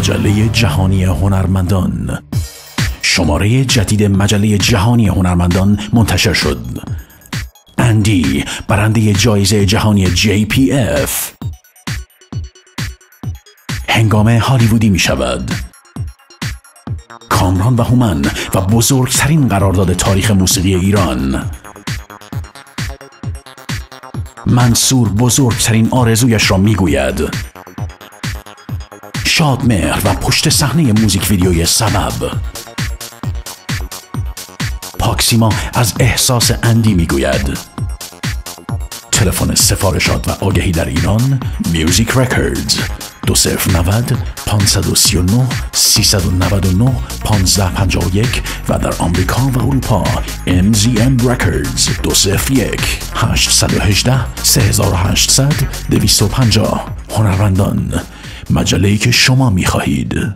مجله جهانی هنرمندان. شماره جدید مجله جهانی هنرمندان منتشر شد. اندی برنده جایزه جهانی JPF هنگام هالیوودی می شود. کامران و هومن و بزرگترین قرارداد تاریخ موسیقی ایران. منصور بزرگترین آرزویش را می گوید. شادمهر و پشت صحنه موزیک ویدیوی سبب. پاکسیما از احساس اندی می گوید. تلفن سفارشات و آگهی در ایران میوزیک رکوردز 2090 539 399 1551 و در آمریکا و اروپا MZM Records 201 818 3800 250. هنرمندان، مجله‌ای که شما می‌خواهید.